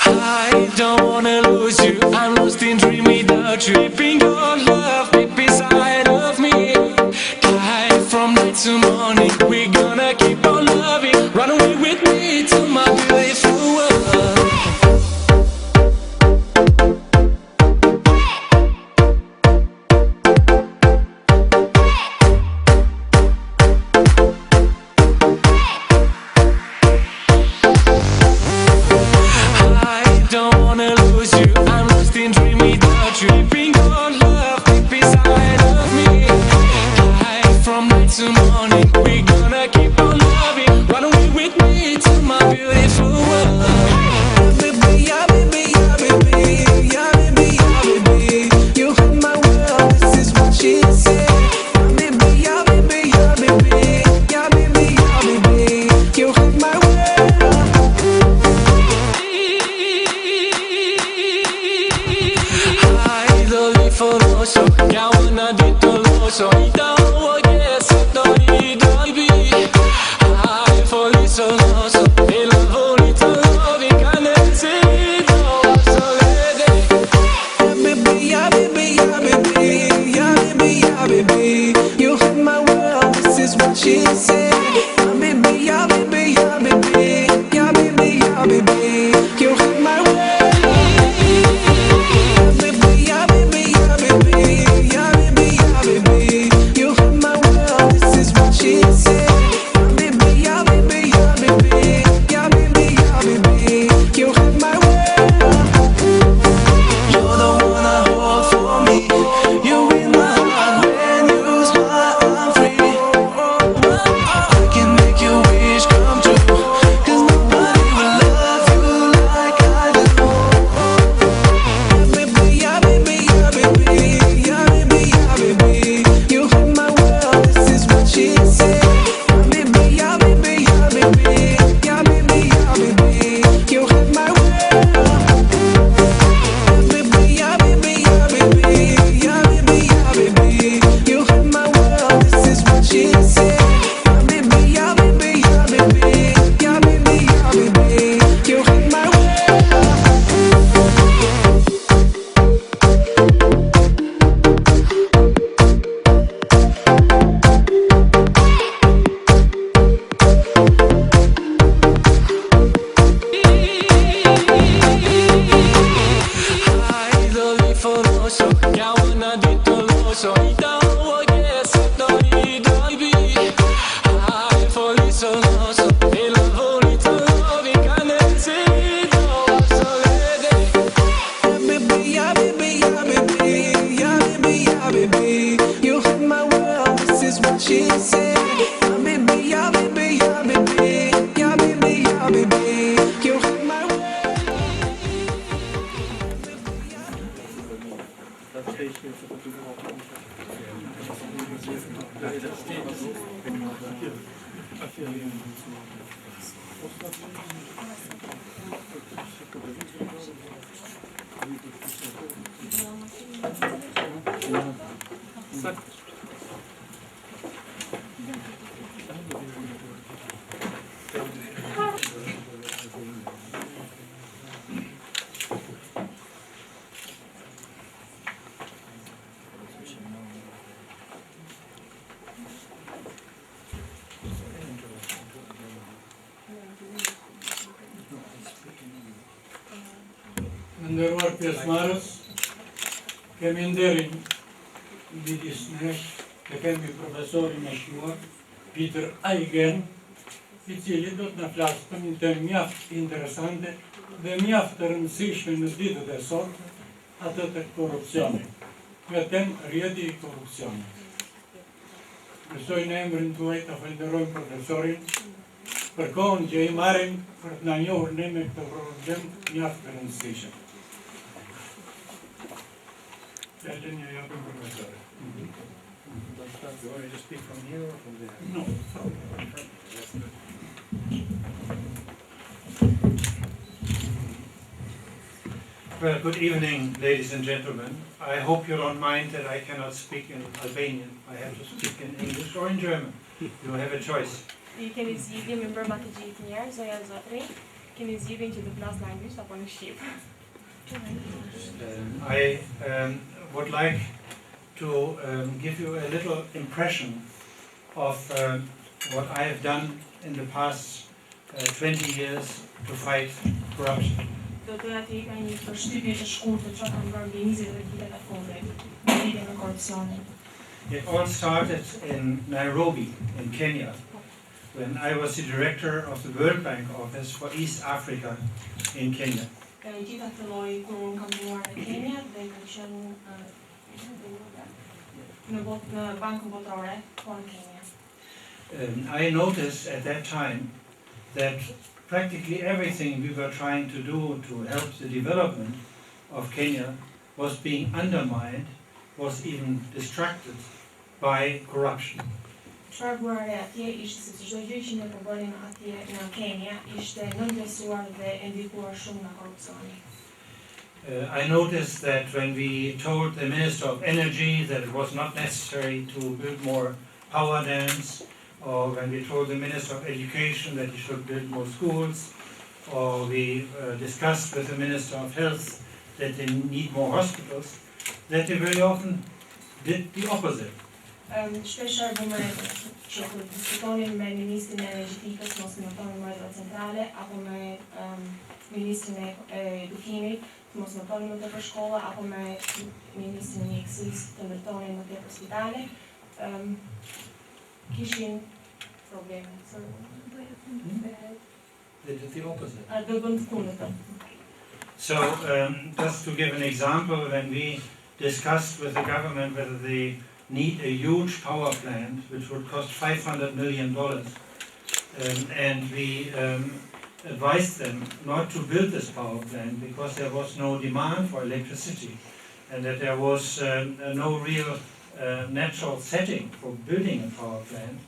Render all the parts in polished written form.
I don't wanna lose you, I'm lost in dream without you. Keeping your love deep inside of me. Night from night to morning, we're gonna keep on loving. Run away with me to my beautiful world. Ndërruar pjesëmarrës, kemi nderin midis nesh dhe kemi profesorin e shquar, Eigen, I cili do të na flasë për një temë mjaft interesante dhe mjaft të rëndësishme në ditët e sot, atë të korrupsionit. Me temë rrjeti I korrupsionit. Besoj në emrin tuaj të falenderojmë profesorin për kohën që I marrim për të na njohur ne me këtë problem mjaft të rëndësishëm. Fjalën e japim profesorit. Do you want me to speak from here or from there? No, from Well, good evening, ladies and gentlemen. I hope you don't mind that I cannot speak in Albanian. I have to speak in English or in German. You have a choice. Ju keni zgjidhje me mbërma të gjithë njerëz, zoja zotri. Keni zgjidhjen që të flas në anglisht apo në shqip? I would like to give you a little impression of what I have done in the past 20 years to fight corruption. Do doja të jepja një përshtypje të shkurtër çfarë kam bërë mbi 20 vitet e fundit në lidhje me korrupsionin. It all started in Nairobi, in Kenya, when I was the director of the World Bank office for East Africa in Kenya. Gjitha filloi kur unë kam punuar në Kenya dhe kam qenë në Bankën Botërore po në Kenya. I noticed at that time that practically everything we were trying to do to help the development of Kenya was being undermined, was even distracted by corruption. Çfarë bëre atje ishte se çdo gjë që ne po bënim atje në Kenya ishte nënvlerësuar dhe e ndikuar shumë nga korrupsioni. I noticed that when we told the Minister of Energy that it was not necessary to build more power dams, or when we told the Minister of Education that he should build more schools, or we discussed with the Minister of Health that they need more hospitals, that they very often did the opposite. Shpeshherë bëmë që kur diskutonin me Ministrin e Energjetikës, mos ndërtonin më hidrocentrale, apo me Ministrin e Edukimit, mos ndërtonin më tepër shkolla, apo me Ministrin e Mjekësisë të ndërtonin më tepër spitale, kishin probleme. They did the opposite. Do bënd të kundërtën. So, just to give an example, when we discussed with the government whether they need a huge power plant which would cost $500 million, and we advised them not to build this power plant because there was no demand for electricity and that there was no real natural setting for building a power plant,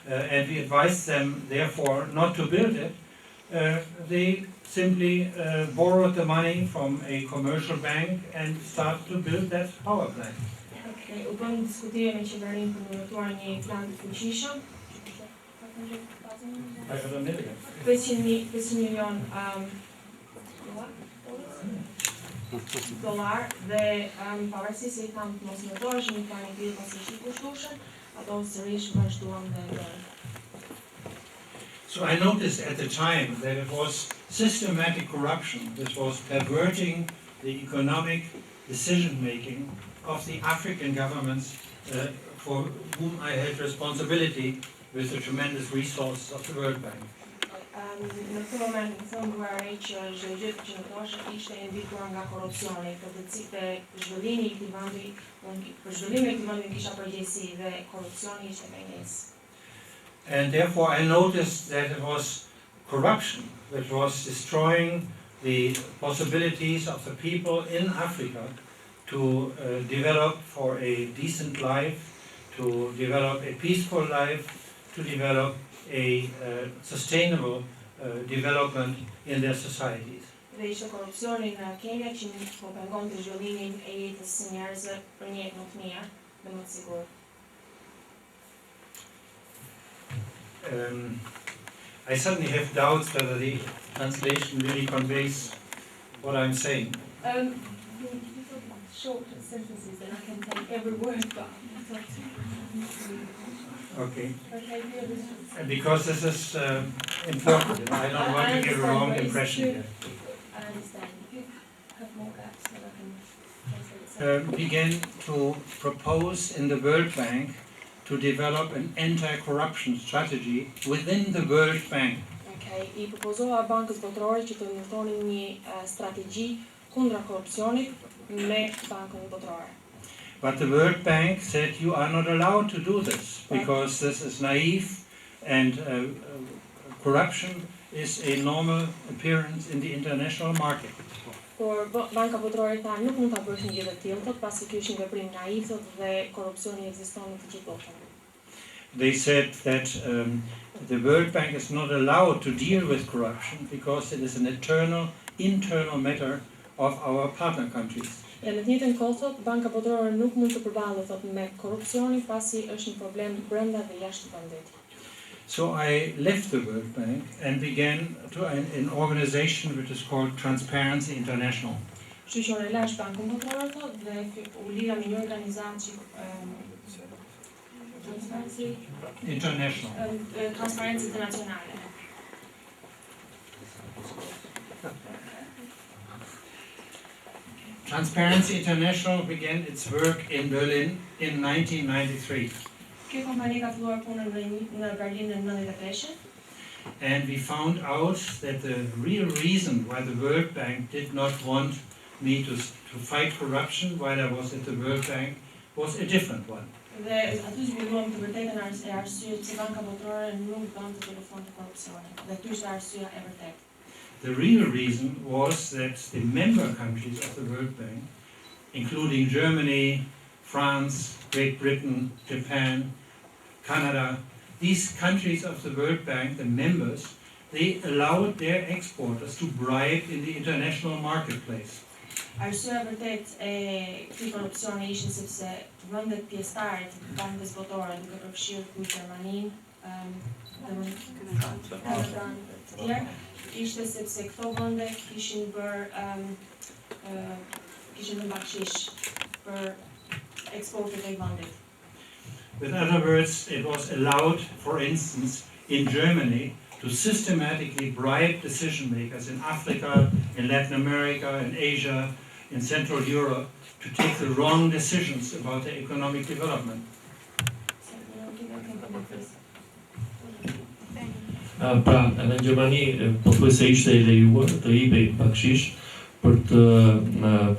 and we advised them therefore not to build it. They simply borrowed the money from a commercial bank and started to build that power plant. U bën diskutime me qeverinë për të ndërtuar një plan të fuqishëm. 500 million. 500 milion dollar dhe pavarësisht se I kam të mos ndërtohesh një plan I tillë pasi ishte I kushtueshëm, ato sërish vazhduan dhe bërën. So I noticed at the time that it was systematic corruption which was perverting the economic decision-making of the African governments for whom I had responsibility with the tremendous resources of the World Bank. Në këtë moment më thënë që çdo gjë që ndodhej ishte e ndikuar nga korrupsioni, për të cilët zhvillimi I këtij vendi, për zhvillimin e këtij vendi kisha përgjegjësi dhe korrupsioni ishte pengesë. And therefore I noticed that it was corruption that was destroying the possibilities of the people in Africa to develop for a decent life, to develop a peaceful life, to develop a sustainable development in their societies. Dhe ishte korrupsioni në Kenya që po pengonte zhvillimin e jetës së njerëzve për një jetë më të mirë dhe më të sigurt. I suddenly have doubts whether the translation really conveys what I'm saying. Short sentences and I can take every word, but Okay. okay, Because this is important, I don't want to give a wrong impression here. I understand. If you have more gaps, then I can translate it. Began to propose in the World Bank to develop an anti-corruption strategy within the World Bank. Okay, I propozoha Bankës Botërore që të ndërtonin një strategji kundra korrupsionit me Bankën Botërore. But the World Bank said you are not allowed to do this because this is naive and corruption is a normal appearance in the international market. Por Banka Botërore tha nuk mund ta bësh një gjë të tillë, thot pasi ky është një veprim naiv dhe korrupsioni ekziston në të gjithë botën. They said that the World Bank is not allowed to deal with corruption because it is an internal matter of our partner countries. Në të njëjtën kohë thot Banka Botërore nuk mund të përballet thot me korrupsionin pasi është një problem brenda dhe jashtë vendit. So I left the World Bank and began an organization which is called Transparenc International. Kështu që unë lash bankun botëror dhe u lidha me një organizatë Transparenc International. Transparenc International began its work in Berlin in 1993. Kjo kompani ka filluar punën në Berlin në 93. And we found out that the real reason why the World Bank did not want me to fight corruption while I was at the World Bank was a different one. Dhe aty zbuluam të vërtetën arsye pse Banka Botërore nuk donte të luftonte korrupsionin. Dhe ky është arsyeja e vërtetë. The real reason was that the member countries of the World Bank, including Germany, France, Great Britain, Japan, Canada, these countries of the World Bank, the members, they allowed their exporters to bribe in the international marketplace. Arsyeja e vërtetë e këtij korrupsioni ishin sepse vendet pjesëtare të Bankës Botërore, duke përfshirë Gjermaninë, Kanadën të tjerë, ishte sepse këto vende kishin bërë bakshish për eksportin e vendit. With other words, it was allowed, for instance, in Germany, to systematically bribe decision makers in Africa, in Latin America, in Asia, in Central Europe, to take the wrong decisions about their economic development. Pra, edhe në Gjermani pothuajse ishte e lejuar të jepej bakshish për të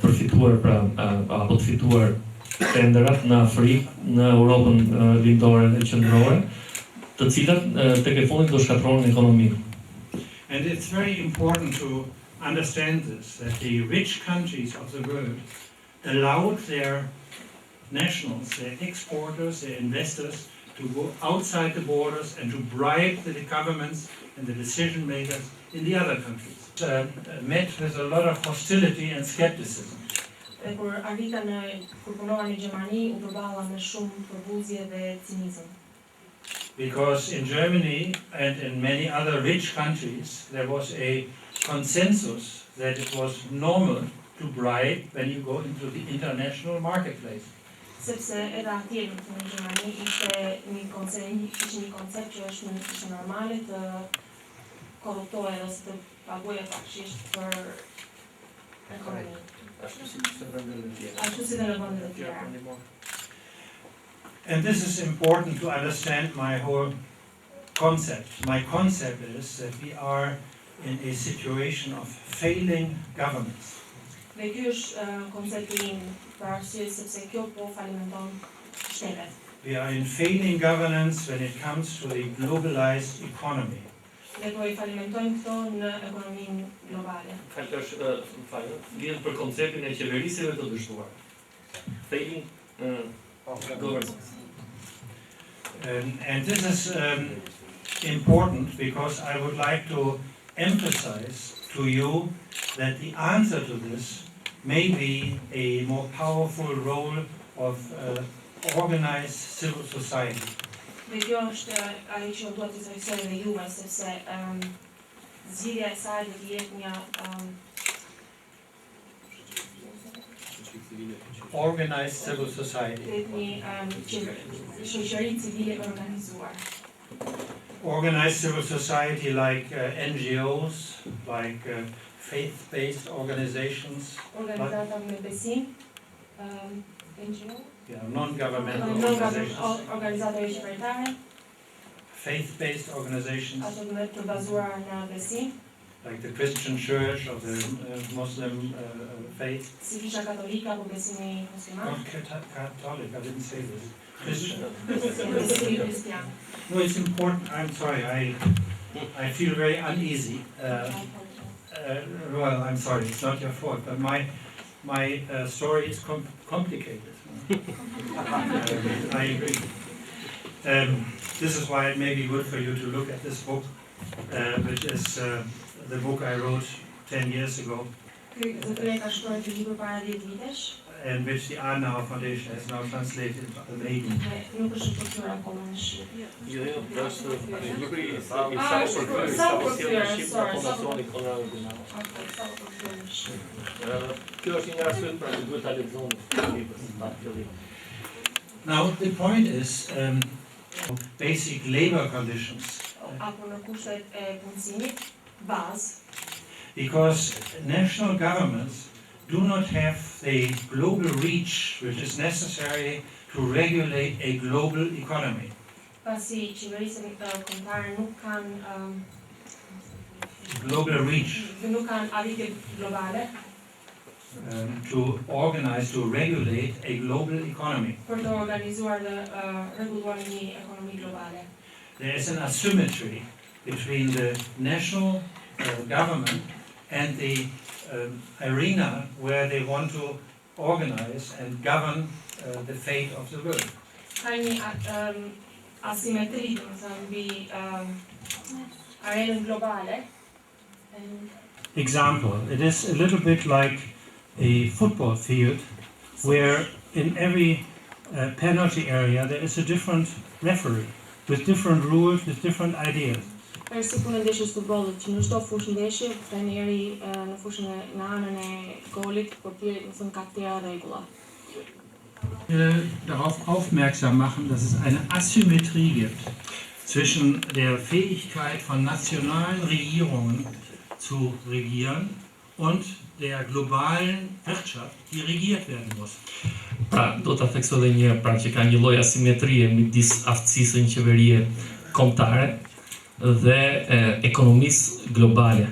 përfituar apo të fituar tenderat në Afrikë, në Europën lindore dhe qendrore, të cilat tek e fundit do shkatronin ekonominë. And it's very important to understand this, that the rich countries of the world allowed their nationals, their exporters, their investors to go outside the borders and to bribe the governments and the decision makers in the other countries. Met with a lot of hostility and skepticism. Kur punova në Gjermani, u përballa me shumë përbuzje dhe cinizëm. Because in Germany and in many other rich countries there was a consensus that it was normal to bribe when you go into the international marketplace. Sepse edhe atje në Gjermani ishte një koncept që është normale të korruptohet ose të paguajë bakshish për ekonominë. Ashtu si dhe në vendet e tjera. And this is important to understand my whole concept. My concept is that we are in a situation of failing governments. Dhe ky është koncepti im për arsye sepse kjo po falimenton shtetet. We are in failing governance when it comes to the globalized economy. Ne po I falimentojmë këto në ekonominë globale. Vjen për konceptin e qeverisjeve të dështuar. Failing governance. And this is important because I would like to emphasize to you that the answer to this may be a more powerful role of organized civil society. Dhe kjo është ajo që duhet të theksoj edhe juve, sepse zgjidhja e saj do të jetë një Organized civil society. Një shoqëri civile organizuar. Organized civil society like NGOs, like faith-based organizations, Organizata me besim, NGO, non-governmental organizations, organizata jo qeveritare, faith-based organizations, ato të bazuara në besim, like the Christian Church or the Muslim faith. si Kisha Katolika apo besimi musliman. Not Catholic, I didn't say this. Christian. Besimi kristian. No, it's important. I'm sorry. I feel very uneasy. Well, I'm sorry. It's not your fault, but my story is complicated. I agree. This is why it may be good for you to look at this book, which is the book I wrote 10 years ago. and which the Adenauer Foundation has now translated into Eigen. Nuk është përkthyer akoma në shqip. Jo, është Fondacionin Konrad Adenauer. Kjo është një arsye për të duhet ta lexoni librin. Now the point is basic labor conditions. Apo në kushtet e punësimit, bazë, Because national governments do not have the global reach which is necessary to regulate a global economy. pasi qeverisë kombëtare nuk kanë Global reach arritje globale to organize, to regulate a global economy. për të organizuar dhe rregulluar një ekonomi globale. There is an asymmetry between the national government and the arena where they want to organize and govern the fate of the world. Ka një asimetri, domethënë mbi arenën globale. Example, it is a little bit like a football field where in every penalty area there is a different referee with different rules, with different ideas. Është si punë ndeshjes futbollit, që në çdo fushë ndeshje, trajneri në fushën në anën e golit përpiqet të thënë ka të tjera rregulla. Darauf aufmerksam machen, dass es eine Asymmetrie gibt zwischen der Fähigkeit von nationalen Regierungen zu regieren und der globalen Wirtschaft, die regiert werden muss. Pra, do ta theksoj edhe një herë, pra që ka një lloj asimetrie midis aftësisë në qeverie kombëtare dhe ekonomisë globale.